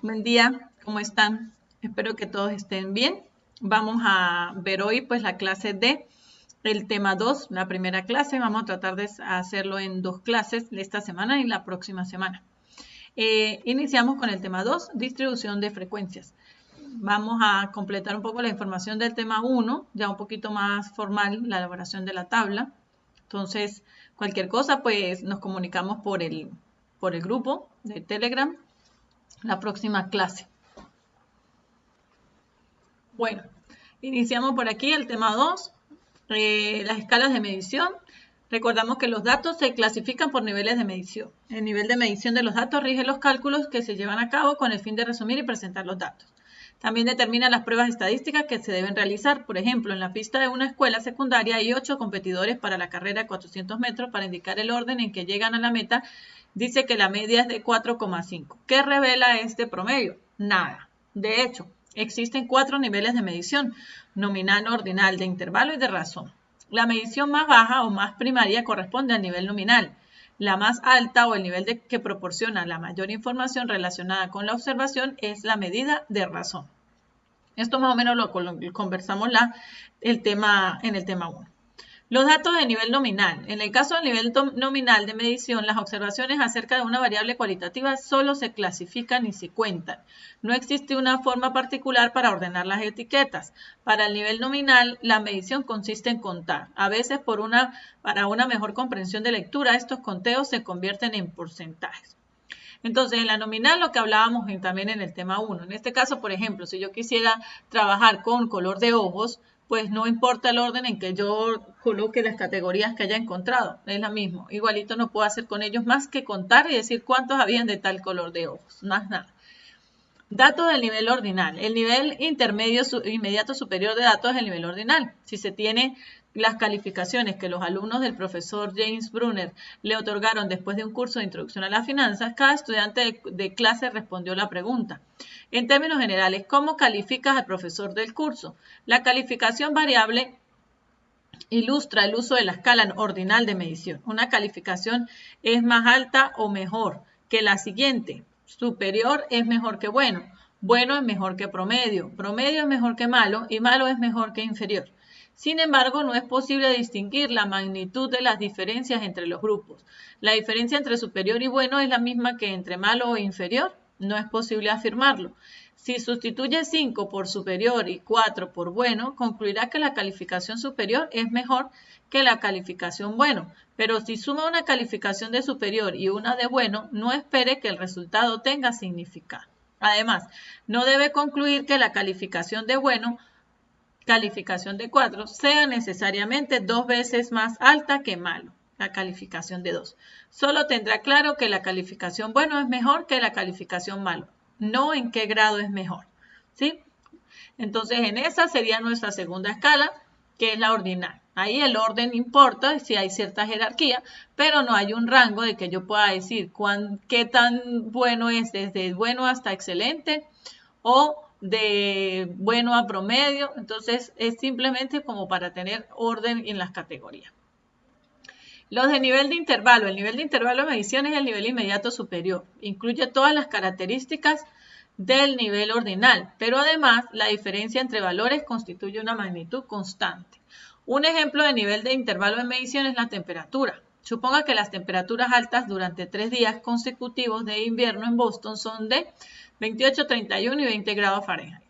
Buen día, ¿cómo están? Espero que todos estén bien. Vamos a ver hoy pues la clase de el tema 2, la primera clase. Vamos a tratar de hacerlo en 2 clases esta semana y la próxima semana. Iniciamos con el tema 2, distribución de frecuencias. Vamos a completar un poco la información del tema 1, ya un poquito más formal, la elaboración de la tabla. Entonces, cualquier cosa, pues nos comunicamos por el grupo de Telegram la próxima clase. Bueno, iniciamos por aquí el tema 2, las escalas de medición. Recordamos que los datos se clasifican por niveles de medición. El nivel de medición de los datos rige los cálculos que se llevan a cabo con el fin de resumir y presentar los datos. También determina las pruebas estadísticas que se deben realizar. Por ejemplo, en la pista de una escuela secundaria hay 8 competidores para la carrera de 400 metros. Para indicar el orden en que llegan a la meta, dice que la media es de 4,5. ¿Qué revela este promedio? Nada. De hecho, existen 4 niveles de medición: nominal, ordinal, de intervalo y de razón. La medición más baja o más primaria corresponde al nivel nominal. La más alta o el nivel que proporciona la mayor información relacionada con la observación es la medida de razón. Esto más o menos lo conversamos en el tema 1. Los datos de nivel nominal. En el caso del nivel nominal de medición, las observaciones acerca de una variable cualitativa solo se clasifican y se cuentan. No existe una forma particular para ordenar las etiquetas. Para el nivel nominal, la medición consiste en contar. A veces, para una mejor comprensión de lectura, estos conteos se convierten en porcentajes. Entonces, en la nominal, lo que hablábamos también en el tema 1. En este caso, por ejemplo, si yo quisiera trabajar con color de ojos, pues no importa el orden en que yo coloque las categorías que haya encontrado, es la misma. Igualito no puedo hacer con ellos más que contar y decir cuántos habían de tal color de ojos, más nada. Datos del nivel ordinal. El nivel intermedio inmediato superior de datos es el nivel ordinal. Si se tiene las calificaciones que los alumnos del profesor James Brunner le otorgaron después de un curso de introducción a las finanzas, cada estudiante de clase respondió la pregunta. En términos generales, ¿cómo calificas al profesor del curso? La calificación variable ilustra el uso de la escala ordinal de medición. Una calificación es más alta o mejor que la siguiente. Superior es mejor que bueno. Bueno es mejor que promedio. Promedio es mejor que malo y malo es mejor que inferior. Sin embargo, no es posible distinguir la magnitud de las diferencias entre los grupos. La diferencia entre superior y bueno es la misma que entre malo o inferior. No es posible afirmarlo. Si sustituye 5 por superior y 4 por bueno, concluirá que la calificación superior es mejor que la calificación bueno. Pero si suma una calificación de superior y una de bueno, no espere que el resultado tenga significado. Además, no debe concluir que la calificación de bueno, calificación de 4, sea necesariamente 2 veces más alta que malo, la calificación de 2. Solo tendrá claro que la calificación bueno es mejor que la calificación malo, no en qué grado es mejor, ¿sí? Entonces, en esa sería nuestra segunda escala, que es la ordinal. Ahí el orden importa, si hay cierta jerarquía, pero no hay un rango de que yo pueda decir qué tan bueno es, desde bueno hasta excelente o de bueno a promedio. Entonces, es simplemente como para tener orden en las categorías. Los de nivel de intervalo. El nivel de intervalo de medición es el nivel inmediato superior. Incluye todas las características del nivel ordinal, pero además la diferencia entre valores constituye una magnitud constante. Un ejemplo de nivel de intervalo de medición es la temperatura. Suponga que las temperaturas altas durante 3 días consecutivos de invierno en Boston son de 28, 31 y 20 grados Fahrenheit.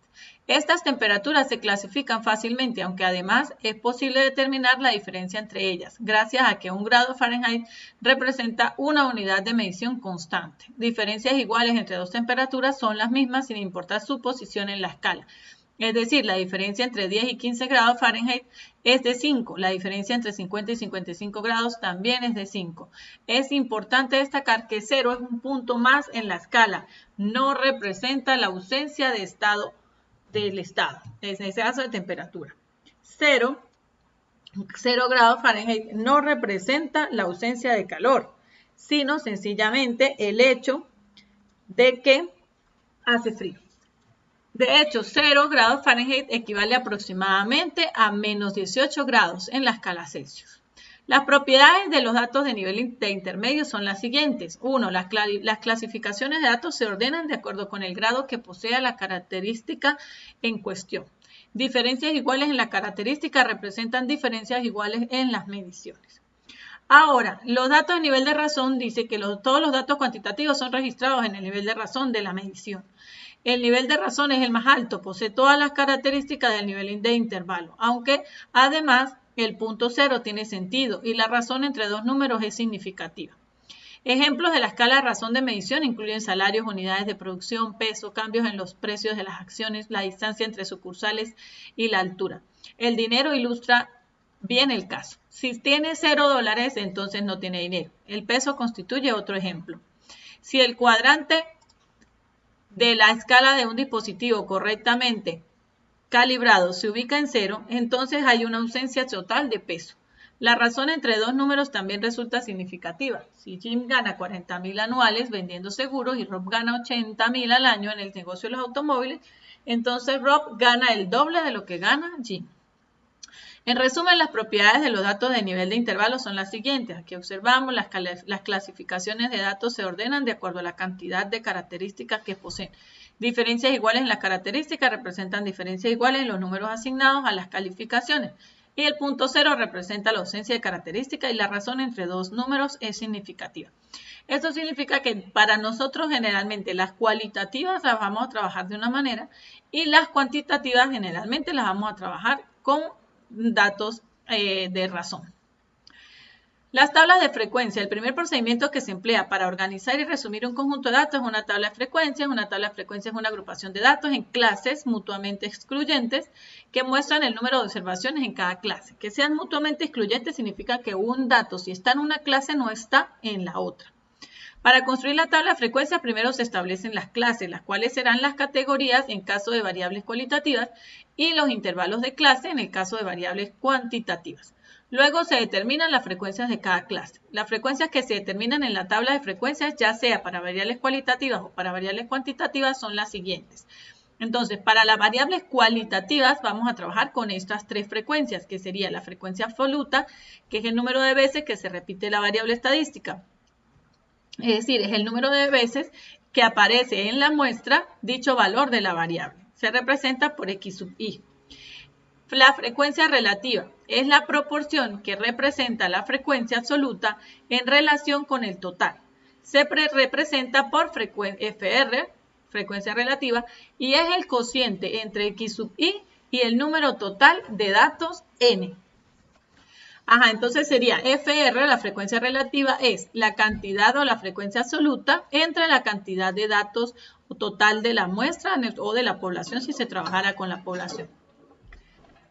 Estas temperaturas se clasifican fácilmente, aunque además es posible determinar la diferencia entre ellas, gracias a que 1 grado Fahrenheit representa una unidad de medición constante. Diferencias iguales entre 2 temperaturas son las mismas sin importar su posición en la escala. Es decir, la diferencia entre 10 y 15 grados Fahrenheit es de 5. La diferencia entre 50 y 55 grados también es de 5. Es importante destacar que 0 es un punto más en la escala. No representa la ausencia de estado del estado, en ese caso de temperatura. 0 grados Fahrenheit no representa la ausencia de calor, sino sencillamente el hecho de que hace frío. De hecho, 0 grados Fahrenheit equivale aproximadamente a menos 18 grados en la escala Celsius. Las propiedades de los datos de nivel de intermedio son las siguientes. 1. Las clasificaciones de datos se ordenan de acuerdo con el grado que posea la característica en cuestión. Diferencias iguales en la característica representan diferencias iguales en las mediciones. Ahora, los datos de nivel de razón dice que todos los datos cuantitativos son registrados en el nivel de razón de la medición. El nivel de razón es el más alto, posee todas las características del nivel de intervalo, aunque además el punto cero tiene sentido y la razón entre dos números es significativa. Ejemplos de la escala de razón de medición incluyen salarios, unidades de producción, peso, cambios en los precios de las acciones, la distancia entre sucursales y la altura. El dinero ilustra bien el caso. Si tiene $0, entonces no tiene dinero. El peso constituye otro ejemplo. Si el cuadrante de la escala de un dispositivo correctamente calibrado se ubica en 0, entonces hay una ausencia total de peso. La razón entre dos números también resulta significativa. Si Jim gana 40.000 anuales vendiendo seguros y Rob gana 80.000 al año en el negocio de los automóviles, entonces Rob gana el doble de lo que gana Jim. En resumen, las propiedades de los datos de nivel de intervalo son las siguientes. Aquí observamos las clasificaciones de datos se ordenan de acuerdo a la cantidad de características que poseen. Diferencias iguales en las características representan diferencias iguales en los números asignados a las calificaciones. Y el punto cero representa la ausencia de característica y la razón entre dos números es significativa. Esto significa que para nosotros generalmente las cualitativas las vamos a trabajar de una manera y las cuantitativas generalmente las vamos a trabajar con datos de razón. Las tablas de frecuencia. El primer procedimiento que se emplea para organizar y resumir un conjunto de datos es una tabla de frecuencias. Una tabla de frecuencias es una agrupación de datos en clases mutuamente excluyentes que muestran el número de observaciones en cada clase. Que sean mutuamente excluyentes significa que un dato, si está en una clase, no está en la otra. Para construir la tabla de frecuencias, primero se establecen las clases, las cuales serán las categorías en caso de variables cualitativas y los intervalos de clase en el caso de variables cuantitativas. Luego se determinan las frecuencias de cada clase. Las frecuencias que se determinan en la tabla de frecuencias, ya sea para variables cualitativas o para variables cuantitativas, son las siguientes. Entonces, para las variables cualitativas vamos a trabajar con estas tres frecuencias, que sería la frecuencia absoluta, que es el número de veces que se repite la variable estadística. Es decir, es el número de veces que aparece en la muestra dicho valor de la variable. Se representa por X sub I. La frecuencia relativa es la proporción que representa la frecuencia absoluta en relación con el total. Se representa por FR, frecuencia relativa, y es el cociente entre X sub I y el número total de datos N. Entonces sería FR, la frecuencia relativa, es la cantidad o la frecuencia absoluta entre la cantidad de datos total de la muestra o de la población si se trabajara con la población.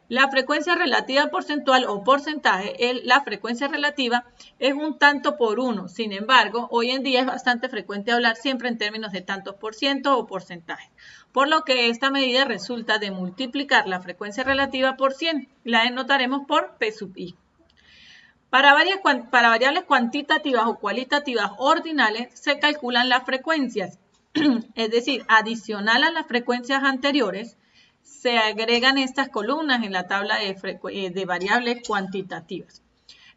La frecuencia relativa porcentual o porcentaje, la frecuencia relativa es un tanto por uno. Sin embargo, hoy en día es bastante frecuente hablar siempre en términos de tantos por ciento o porcentaje. Por lo que esta medida resulta de multiplicar la frecuencia relativa por 100. La denotaremos por P sub I. Para variables cuantitativas o cualitativas ordinales se calculan las frecuencias, es decir, adicional a las frecuencias anteriores, se agregan estas columnas en la tabla de variables cuantitativas.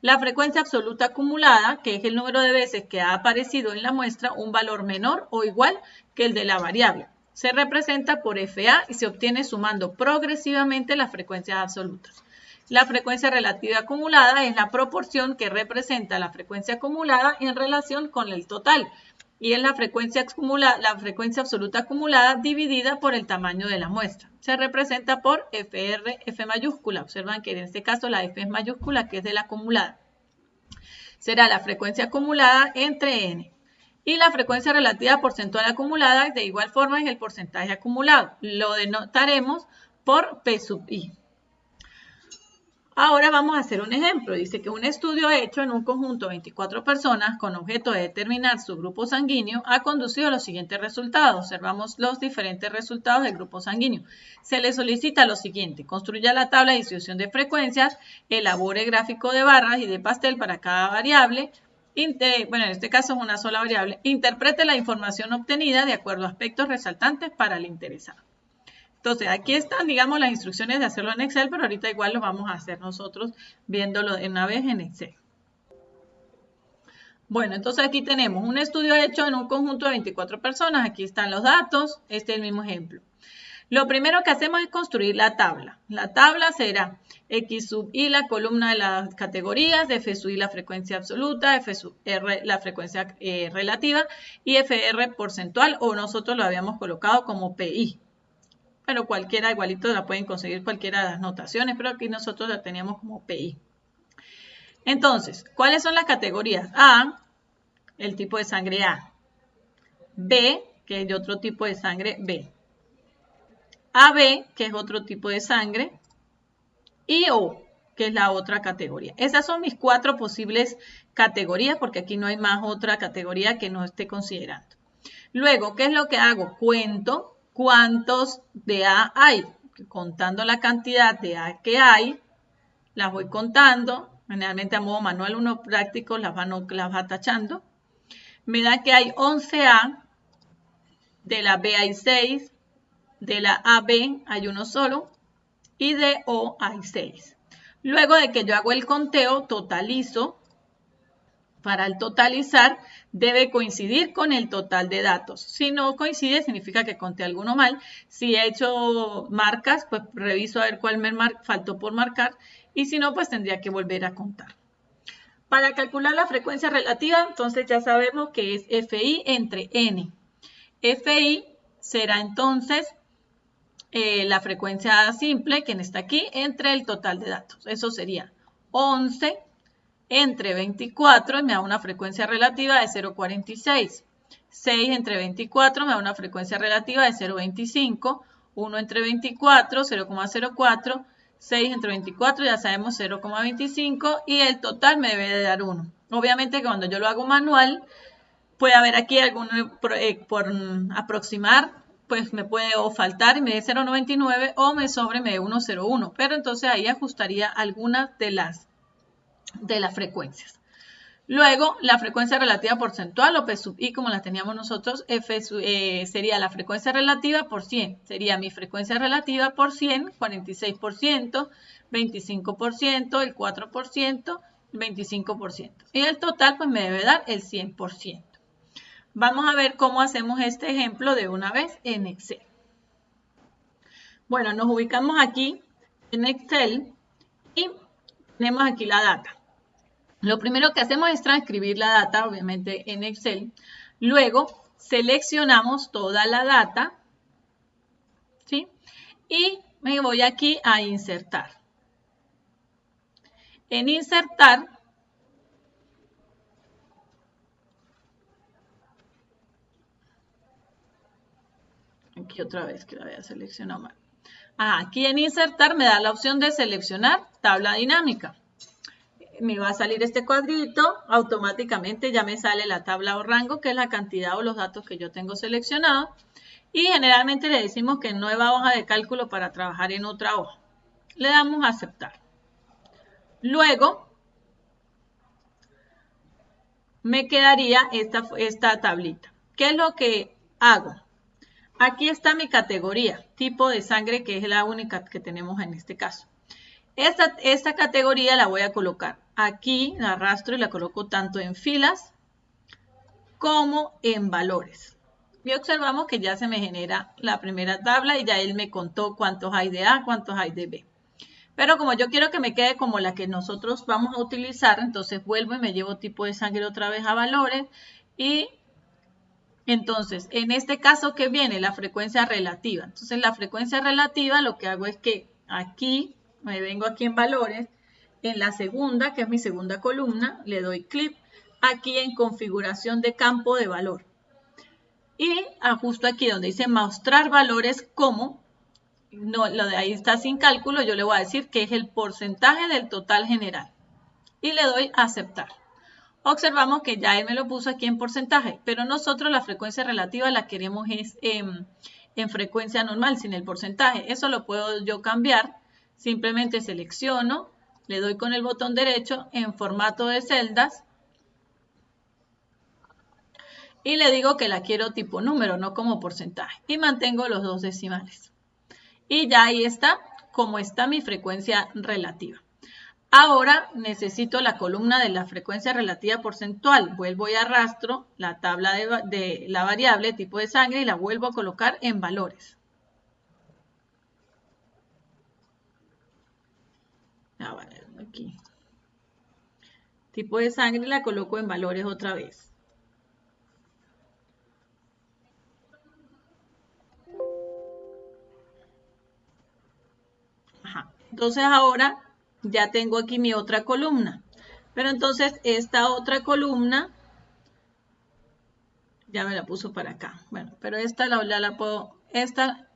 La frecuencia absoluta acumulada, que es el número de veces que ha aparecido en la muestra, un valor menor o igual que el de la variable. Se representa por FA y se obtiene sumando progresivamente las frecuencias absolutas. La frecuencia relativa acumulada es la proporción que representa la frecuencia acumulada en relación con el total. Y es la frecuencia absoluta acumulada dividida por el tamaño de la muestra. Se representa por FR, F mayúscula. Observan que en este caso la F es mayúscula, que es de la acumulada. Será la frecuencia acumulada entre N. Y la frecuencia relativa porcentual acumulada, de igual forma, es el porcentaje acumulado. Lo denotaremos por P sub I. Ahora vamos a hacer un ejemplo. Dice que un estudio hecho en un conjunto de 24 personas con objeto de determinar su grupo sanguíneo ha conducido a los siguientes resultados. Observamos los diferentes resultados del grupo sanguíneo. Se le solicita lo siguiente: construya la tabla de distribución de frecuencias, elabore gráfico de barras y de pastel para cada variable. En este caso es una sola variable. Interprete la información obtenida de acuerdo a aspectos resaltantes para el interesado. Entonces, aquí están, digamos, las instrucciones de hacerlo en Excel, pero ahorita igual lo vamos a hacer nosotros viéndolo de una vez en Excel. Bueno, entonces aquí tenemos un estudio hecho en un conjunto de 24 personas. Aquí están los datos. Este es el mismo ejemplo. Lo primero que hacemos es construir la tabla. La tabla será X sub I la columna de las categorías, F sub I la frecuencia absoluta, F sub R la frecuencia relativa y FR porcentual, o nosotros lo habíamos colocado como PI. Pero cualquiera igualito la pueden conseguir cualquiera de las notaciones, pero aquí nosotros la teníamos como PI. Entonces, ¿cuáles son las categorías? A, el tipo de sangre A. B, que es de otro tipo de sangre B. AB, que es otro tipo de sangre, y O, que es la otra categoría. Esas son mis 4 posibles categorías, porque aquí no hay más otra categoría que no esté considerando. Luego, ¿qué es lo que hago? Cuento cuántos de A hay. Contando la cantidad de A que hay, las voy contando. Generalmente a modo manual, uno práctico las va tachando. Me da que hay 11A, de la B hay 6, de la AB hay uno solo y de O hay 6. Luego de que yo hago el conteo, totalizo. Para el totalizar, debe coincidir con el total de datos. Si no coincide, significa que conté alguno mal. Si he hecho marcas, pues reviso a ver cuál me faltó por marcar. Y si no, pues tendría que volver a contar. Para calcular la frecuencia relativa, entonces ya sabemos que es FI entre N. FI será entonces la frecuencia simple, que está aquí, entre el total de datos. Eso sería 11 entre 24 y me da una frecuencia relativa de 0,46. 6 entre 24 me da una frecuencia relativa de 0,25. 1 entre 24, 0,04. 6 entre 24 ya sabemos 0,25 y el total me debe de dar 1. Obviamente que cuando yo lo hago manual, puede haber aquí algún por aproximar, pues me puede o faltar y me dé 0,99 o me sobre me dé 1,01. Pero entonces ahí ajustaría algunas de las frecuencias. Luego, la frecuencia relativa porcentual o P sub I, como la teníamos nosotros, sería la frecuencia relativa por 100. Sería mi frecuencia relativa por 100, 46%, 25%, el 4%, el 25%. Y el total, pues me debe dar el 100%. Vamos a ver cómo hacemos este ejemplo de una vez en Excel. Bueno, nos ubicamos aquí en Excel y tenemos aquí la data. Lo primero que hacemos es transcribir la data, obviamente, en Excel. Luego, seleccionamos toda la data, ¿sí? Y me voy aquí a insertar. En insertar, aquí otra vez que la había seleccionado mal. Aquí en insertar me da la opción de seleccionar tabla dinámica. Me va a salir este cuadrito, automáticamente ya me sale la tabla o rango, que es la cantidad o los datos que yo tengo seleccionados. Y generalmente le decimos que nueva hoja de cálculo para trabajar en otra hoja. Le damos a aceptar. Luego, me quedaría esta tablita. ¿Qué es lo que hago? Aquí está mi categoría, tipo de sangre, que es la única que tenemos en este caso. Esta categoría la voy a colocar aquí, la arrastro y la coloco tanto en filas como en valores. Y observamos que ya se me genera la primera tabla y ya él me contó cuántos hay de A, cuántos hay de B. Pero como yo quiero que me quede como la que nosotros vamos a utilizar, entonces vuelvo y me llevo tipo de sangre otra vez a valores. Y entonces, en este caso, ¿qué viene? La frecuencia relativa. Entonces, la frecuencia relativa lo que hago es que aquí, me vengo aquí en valores, en la segunda, que es mi segunda columna, le doy clic aquí en configuración de campo de valor. Y ajusto aquí donde dice mostrar valores como, no, lo de ahí está sin cálculo, yo le voy a decir que es el porcentaje del total general. Y le doy a aceptar. Observamos que ya él me lo puso aquí en porcentaje, pero nosotros la frecuencia relativa la queremos es en frecuencia normal, sin el porcentaje. Eso lo puedo yo cambiar. Simplemente selecciono, le doy con el botón derecho en formato de celdas y le digo que la quiero tipo número, no como porcentaje. Y mantengo los 2 decimales. Y ya ahí está, como está mi frecuencia relativa. Ahora necesito la columna de la frecuencia relativa porcentual. Vuelvo y arrastro la tabla de la variable tipo de sangre y la vuelvo a colocar en valores. Aquí. Tipo de sangre y la coloco en valores otra vez. Ajá. Entonces ahora ya tengo aquí mi otra columna. Pero entonces esta otra columna ya me la puso para acá. Bueno, pero esta la puedo, esta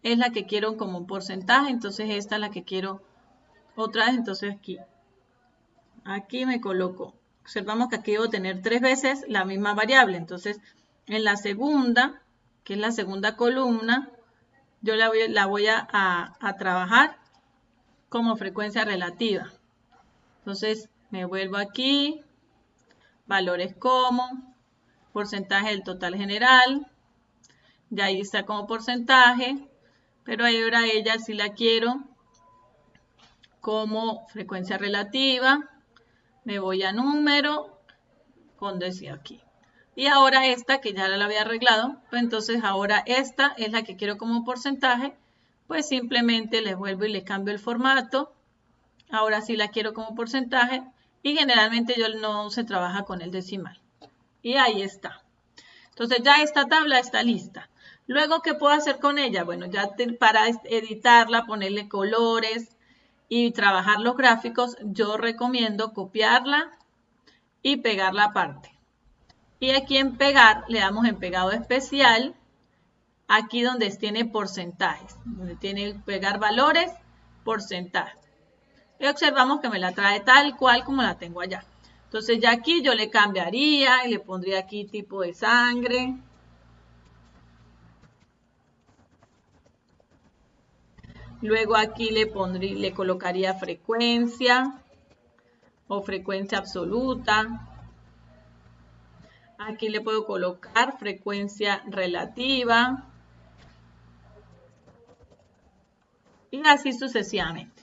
es la que quiero como porcentaje, entonces esta es la que quiero otra vez, entonces aquí me coloco. Observamos que aquí debo tener 3 veces la misma variable, entonces en la segunda, que es la segunda columna, yo la voy a trabajar como frecuencia relativa. Entonces me vuelvo aquí, valores como, porcentaje del total general, ya ahí está como porcentaje, pero ahora ella sí la quiero como frecuencia relativa, me voy a número, con decía aquí. Y ahora esta, que ya la había arreglado, pues entonces ahora esta es la que quiero como porcentaje, pues simplemente les vuelvo y le cambio el formato. Ahora sí la quiero como porcentaje y generalmente yo no se trabaja con el decimal. Y ahí está. Entonces ya esta tabla está lista. Luego, ¿qué puedo hacer con ella? Bueno, ya para editarla, ponerle colores y trabajar los gráficos, yo recomiendo copiarla y pegarla aparte. Y aquí en pegar, le damos en pegado especial, aquí donde tiene porcentajes, donde tiene pegar valores, porcentaje. Y observamos que me la trae tal cual como la tengo allá. Entonces ya aquí yo le cambiaría y le pondría aquí tipo de sangre. Luego aquí le colocaría frecuencia o frecuencia absoluta. Aquí le puedo colocar frecuencia relativa. Y así sucesivamente.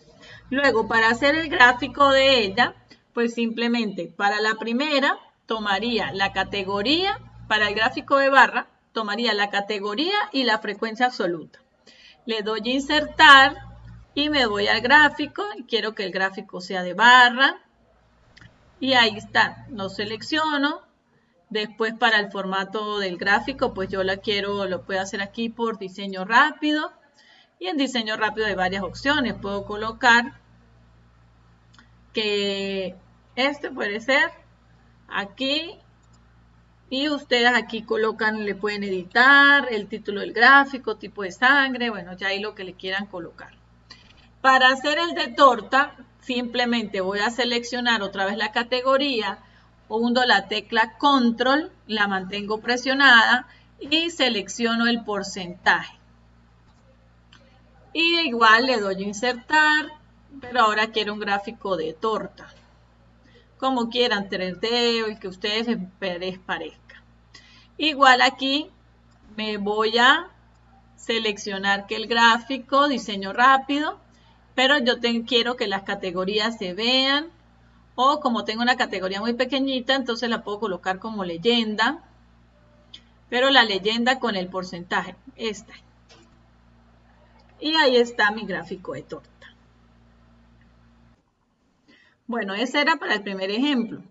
Luego, para hacer el gráfico de ella, pues simplemente para la primera tomaría la categoría, para el gráfico de barra, tomaría la categoría y la frecuencia absoluta. Le doy a insertar y me voy al gráfico. Quiero que el gráfico sea de barra. Y ahí está, lo selecciono. Después para el formato del gráfico, pues yo lo puedo hacer aquí por diseño rápido. Y en diseño rápido hay varias opciones. Puedo colocar que este puede ser aquí. Y ustedes aquí colocan, le pueden editar el título del gráfico, tipo de sangre, bueno, ya ahí lo que le quieran colocar. Para hacer el de torta, simplemente voy a seleccionar otra vez la categoría, hundo la tecla control, la mantengo presionada y selecciono el porcentaje. Y igual le doy a insertar, pero ahora quiero un gráfico de torta. Como quieran, 3D o el que a ustedes les parezca. Igual aquí me voy a seleccionar que el gráfico, diseño rápido, pero yo quiero que las categorías se vean, o como tengo una categoría muy pequeñita, entonces la puedo colocar como leyenda, pero la leyenda con el porcentaje, esta. Y ahí está mi gráfico de torta. Bueno, ese era para el primer ejemplo.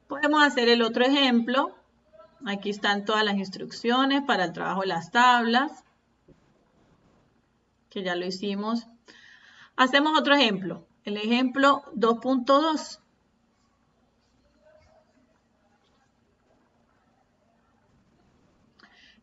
Podemos hacer el otro ejemplo. Aquí están todas las instrucciones para el trabajo de las tablas, que ya lo hicimos. Hacemos otro ejemplo, el ejemplo 2.2.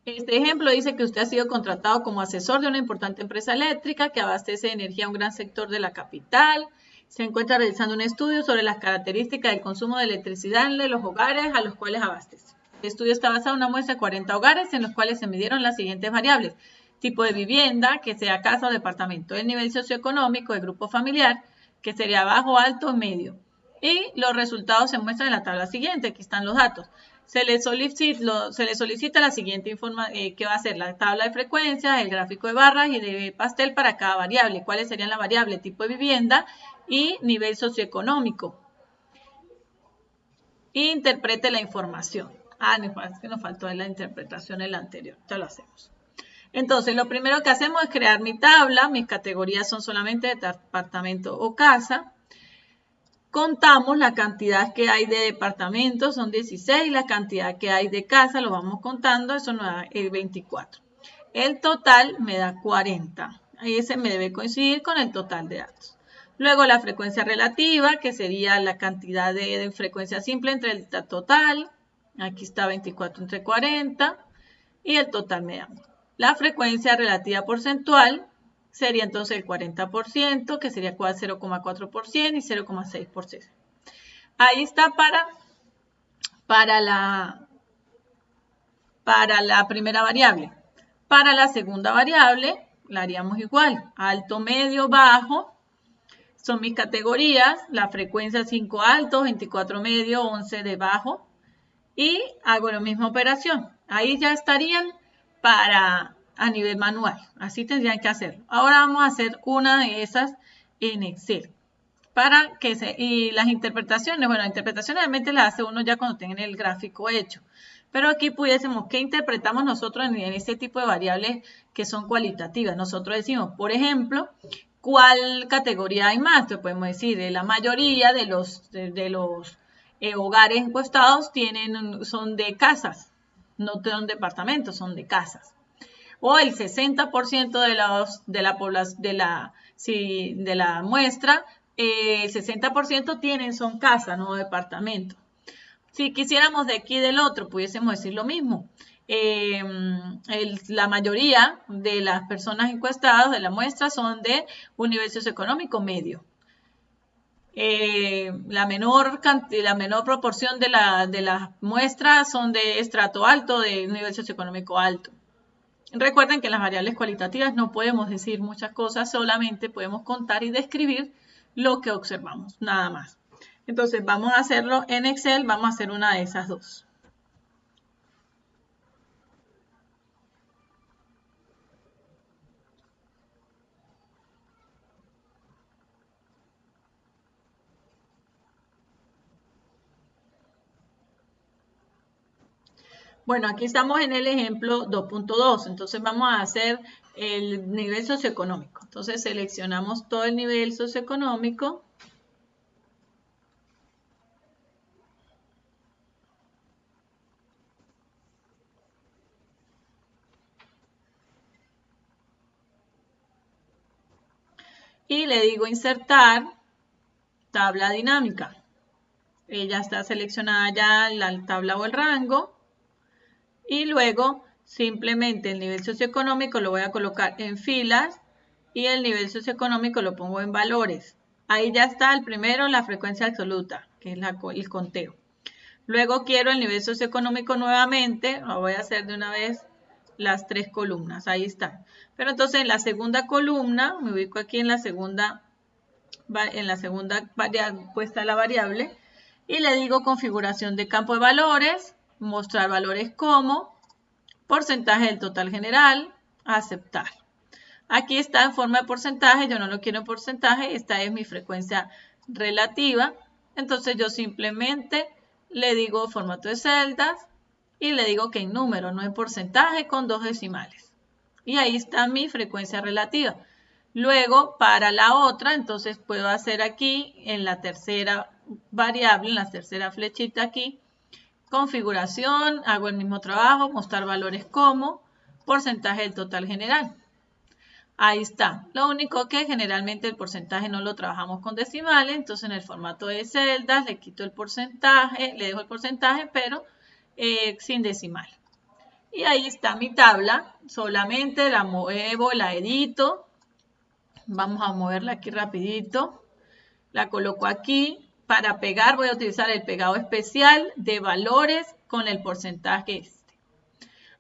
Este ejemplo dice que usted ha sido contratado como asesor de una importante empresa eléctrica que abastece de energía a un gran sector de la capital. Se encuentra realizando un estudio sobre las características del consumo de electricidad de los hogares a los cuales abastece. El estudio está basado en una muestra de 40 hogares en los cuales se midieron las siguientes variables: tipo de vivienda, que sea casa o departamento, el nivel socioeconómico, el grupo familiar, que sería bajo, alto o medio. Y los resultados se muestran en la tabla siguiente. Aquí están los datos. Se le solicita la siguiente información, que va a ser la tabla de frecuencias, el gráfico de barras y de pastel para cada variable. ¿Cuáles serían las variables? Tipo de vivienda, y nivel socioeconómico. Interprete la información. Es que nos faltó la interpretación en la anterior. Ya lo hacemos. Entonces, lo primero que hacemos es crear mi tabla. Mis categorías son solamente de departamento o casa. Contamos la cantidad que hay de departamentos, son 16. La cantidad que hay de casa, lo vamos contando, eso nos da 24. El total me da 40. Ese me debe coincidir con el total de datos. Luego la frecuencia relativa, que sería la cantidad de frecuencia simple entre el total. Aquí está 24 entre 40. Y el total me da. La frecuencia relativa porcentual sería entonces el 40%, que sería 0,4% y 0,6%. Ahí está para la primera variable. Para la segunda variable, la haríamos igual. Alto, medio, bajo. Son mis categorías. La frecuencia 5 alto, 24 medio, 11 de bajo. Y hago la misma operación. Ahí ya estarían a nivel manual. Así tendrían que hacerlo. Ahora vamos a hacer una de esas en Excel. Y las interpretaciones, bueno, las interpretaciones realmente las hace uno ya cuando tengan el gráfico hecho. Pero aquí pudiésemos, ¿qué interpretamos nosotros en este tipo de variables que son cualitativas? Nosotros decimos, por ejemplo, ¿cuál categoría hay más? Entonces podemos decir, la mayoría de los hogares encuestados son de casas, no son departamentos, son de casas. O el 60% de la muestra, el 60% son casas, no departamentos. Si quisiéramos de aquí del otro, pudiésemos decir lo mismo. La mayoría de las personas encuestadas de la muestra son de un nivel socioeconómico medio. La menor proporción de las muestras son de estrato alto, de nivel socioeconómico alto. Recuerden que en las variables cualitativas no podemos decir muchas cosas, solamente podemos contar y describir lo que observamos, nada más. Entonces vamos a hacerlo en Excel, vamos a hacer una de esas dos. Bueno, aquí estamos en el ejemplo 2.2, entonces vamos a hacer el nivel socioeconómico. Entonces seleccionamos todo el nivel socioeconómico. Y le digo insertar tabla dinámica. Ya está seleccionada ya la tabla o el rango. Y luego simplemente el nivel socioeconómico lo voy a colocar en filas y el nivel socioeconómico lo pongo en valores. Ahí ya está el primero, la frecuencia absoluta, que es el conteo. Luego quiero el nivel socioeconómico nuevamente, lo voy a hacer de una vez las 3 columnas, ahí está. Pero entonces en la segunda columna, me ubico aquí en la segunda puesta de la variable, y le digo configuración de campo de valores, mostrar valores como, porcentaje del total general, aceptar. Aquí está en forma de porcentaje, yo no lo quiero en porcentaje, esta es mi frecuencia relativa, entonces yo simplemente le digo formato de celdas y le digo que en número, no en porcentaje, con 2 decimales. Y ahí está mi frecuencia relativa. Luego, para la otra, entonces puedo hacer aquí, en la tercera variable, en la tercera flechita aquí, configuración, hago el mismo trabajo, mostrar valores como, porcentaje del total general. Ahí está. Lo único que generalmente el porcentaje no lo trabajamos con decimales, entonces en el formato de celdas le quito el porcentaje, le dejo el porcentaje, pero sin decimal. Y ahí está mi tabla, solamente la muevo, la edito. Vamos a moverla aquí rapidito. La coloco aquí. Para pegar voy a utilizar el pegado especial de valores con el porcentaje este.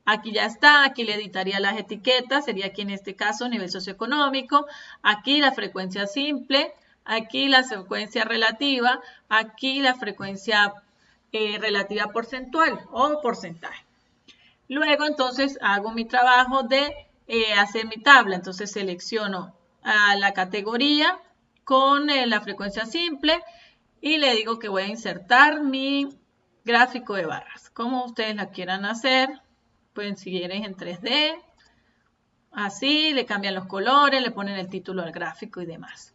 Aquí ya está, aquí le editaría las etiquetas, sería aquí en este caso nivel socioeconómico, aquí la frecuencia simple, aquí la frecuencia relativa, aquí la frecuencia relativa porcentual o porcentaje. Luego entonces hago mi trabajo de hacer mi tabla, entonces selecciono a la categoría con la frecuencia simple y le digo que voy a insertar mi gráfico de barras. Como ustedes la quieran hacer, pueden seguir en 3D, así, le cambian los colores, le ponen el título al gráfico y demás.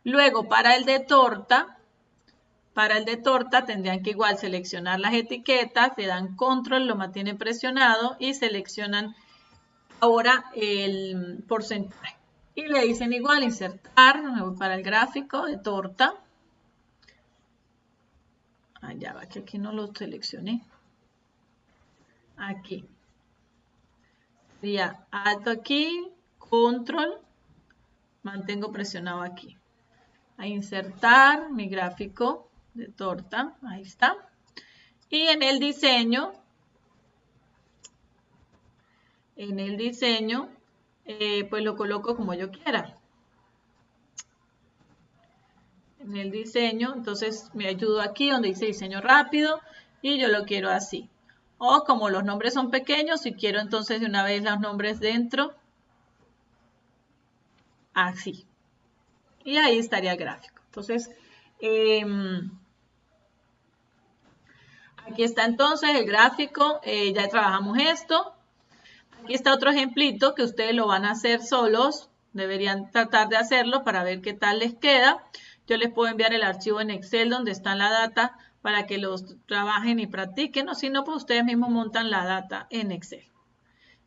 Luego, para el de torta tendrían que igual seleccionar las etiquetas, le dan control, lo mantienen presionado y seleccionan ahora el porcentaje. Y le dicen igual insertar para el gráfico de torta. Ya va, que aquí no lo seleccioné. Aquí. Sería alto aquí, control, mantengo presionado aquí. A insertar mi gráfico de torta, ahí está. Y en el diseño, pues lo coloco como yo quiera. En el diseño, entonces me ayudo aquí donde dice diseño rápido y yo lo quiero así. O como los nombres son pequeños, si quiero entonces de una vez los nombres dentro, así. Y ahí estaría el gráfico. Entonces, aquí está entonces el gráfico, ya trabajamos esto. Aquí está otro ejemplito que ustedes lo van a hacer solos, deberían tratar de hacerlo para ver qué tal les queda. Yo les puedo enviar el archivo en Excel donde está la data para que los trabajen y practiquen, o si no, pues ustedes mismos montan la data en Excel.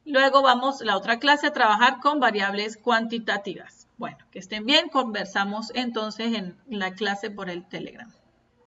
Luego vamos la otra clase a trabajar con variables cuantitativas. Bueno, que estén bien, conversamos entonces en la clase por el Telegram.